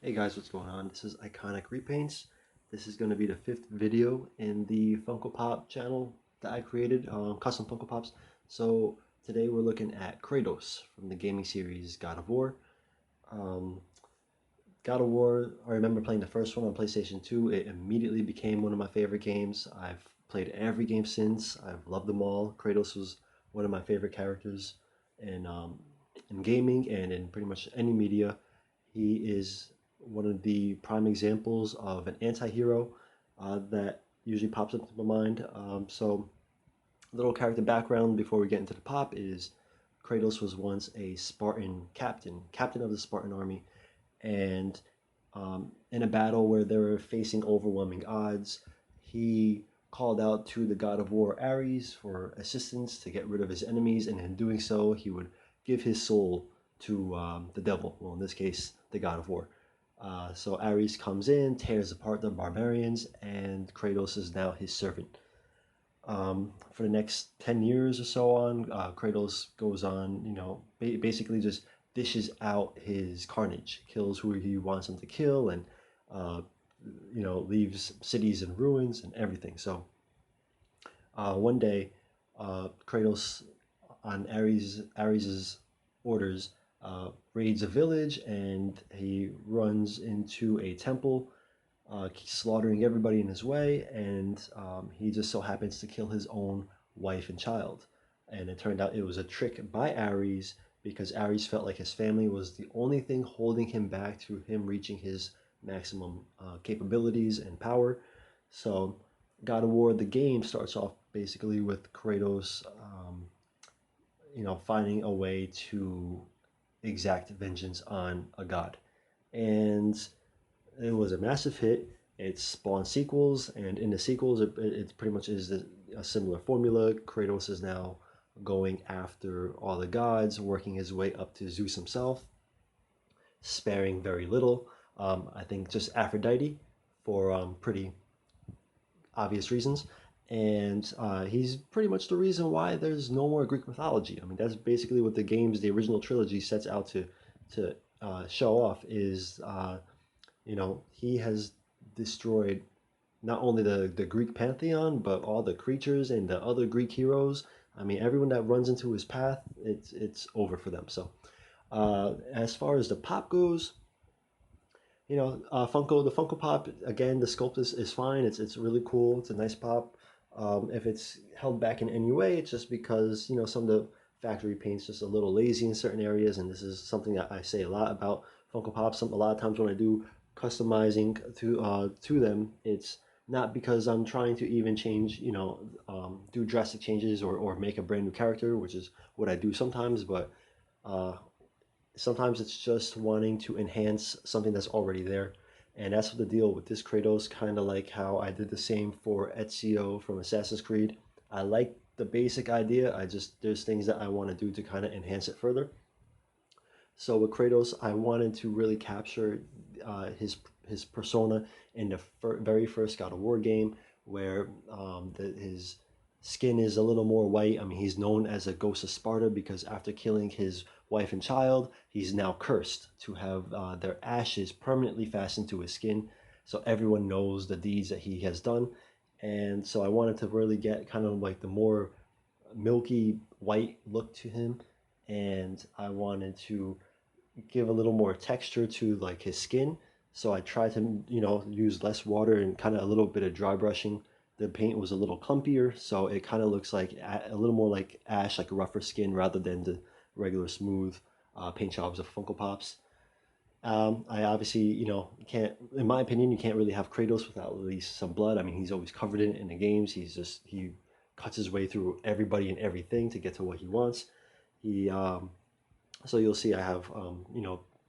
Hey guys, what's going on? This is Iconic Repaints. This is going to be the fifth video in the Funko Pop channel that I created, custom Funko Pops. So today we're looking at Kratos from the gaming series God of War. Um, God of War, I remember playing the first one on PlayStation 2. It immediately became one of my favorite games. I've played every game since. I've loved them all. Kratos was one of my favorite characters in, um, in gaming and in pretty much any media. He is one of the prime examples of an anti-hero that usually pops into my mind. So, little character background before we get into the pop is Kratos was once a Spartan captain of the Spartan army, and in a battle where they were facing overwhelming odds, he called out to the god of war Ares for assistance to get rid of his enemies, and in doing so, he would give his soul to the devil. Well, in this case, the god of war. So Ares comes in, tears apart the barbarians, and Kratos is now his servant. For the next 10 years or so on, Kratos goes on, basically just dishes out his carnage, kills who he wants him to kill, and, uh, leaves cities in ruins and everything. So one day, Kratos, on Ares's orders, raids a village and he runs into a temple, slaughtering everybody in his way, and he just so happens to kill his own wife and child. And it turned out it was a trick by Ares because Ares felt like his family was the only thing holding him back to him reaching his maximum capabilities and power. So, God of War, the game starts off basically with Kratos, finding a way to exact vengeance on a god. And it was a massive hit. It spawned sequels, and in the sequels, it pretty much is a similar formula. Kratos is now going after all the gods, working his way up to Zeus himself, sparing very little. I think just Aphrodite for pretty obvious reasons. And he's pretty much the reason why there's no more Greek mythology. I mean, that's basically what the games, the original trilogy, sets out to show off. Is he has destroyed not only the Greek pantheon, but all the creatures and the other Greek heroes. I mean, everyone that runs into his path, it's over for them. So, as far as the pop goes, the Funko Pop, again, the sculpt is fine. It's really cool. It's a nice pop. If it's held back in any way, it's just because some of the factory paint's just a little lazy in certain areas, and this is something that I say a lot about Funko Pops. A lot of times when I do customizing to them, it's not because I'm trying to even change, do drastic changes or make a brand new character, which is what I do sometimes, but uh, sometimes it's just wanting to enhance something that's already there. And that's the deal with this Kratos, kind of like how I did the same for Ezio from Assassin's Creed. I like the basic idea. There's things that I want to do to kind of enhance it further. So with Kratos, I wanted to really capture his persona in the very first God of War game, where his skin is a little more white. I mean, he's known as a ghost of Sparta because after killing his wife and child, he's now cursed to have their ashes permanently fastened to his skin, so everyone knows the deeds that he has done. And so I wanted to really get kind of like the more milky white look to him, and I wanted to give a little more texture to like his skin. So I tried to, use less water and kind of a little bit of dry brushing. The paint was a little clumpier, so it kind of looks like a little more like ash, like a rougher skin rather than the regular smooth paint jobs of Funko Pops. I obviously, can't, in my opinion, you can't really have Kratos without at least some blood. I mean, he's always covered in it in the games. He cuts his way through everybody and everything to get to what he wants. He so you'll see I have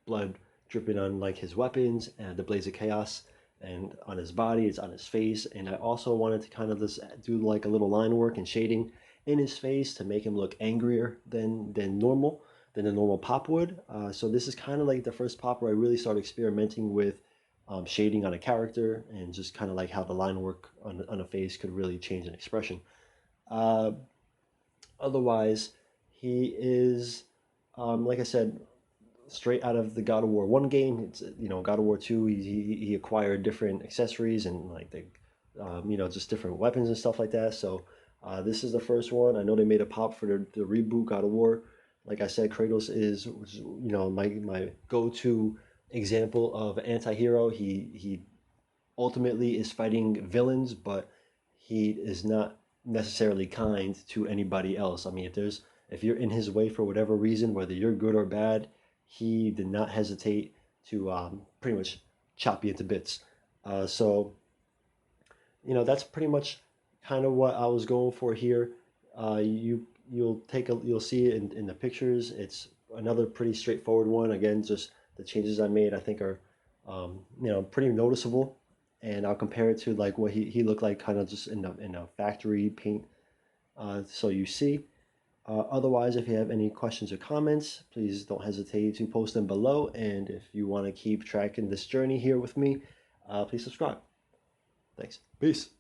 blood dripping on like his weapons and the Blaze of Chaos, and on his body, it's on his face. And I also wanted to kind of just do like a little line work and shading in his face to make him look angrier than the normal pop would. So this is kind of like the first pop where I really started experimenting with shading on a character and just kind of like how the line work on a face could really change an expression. Uh, Otherwise, he is, like I said, straight out of the God of War 1 game. It's, God of War 2, he acquired different accessories and like just different weapons and stuff like that. So this is the first one. I know they made a pop for the reboot God of War. Like I said, Kratos is, my go-to example of anti-hero. He ultimately is fighting villains, but he is not necessarily kind to anybody else. I mean, if you're in his way for whatever reason, whether you're good or bad, he did not hesitate to pretty much chop you into bits. So that's pretty much kind of what I was going for here. You'll see it in the pictures. It's another pretty straightforward one. Again, just the changes I made I think are pretty noticeable, and I'll compare it to like what he looked like kind of just in a factory paint. So you see. Otherwise, if you have any questions or comments, please don't hesitate to post them below. And if you want to keep tracking this journey here with me, please subscribe. Thanks. Peace.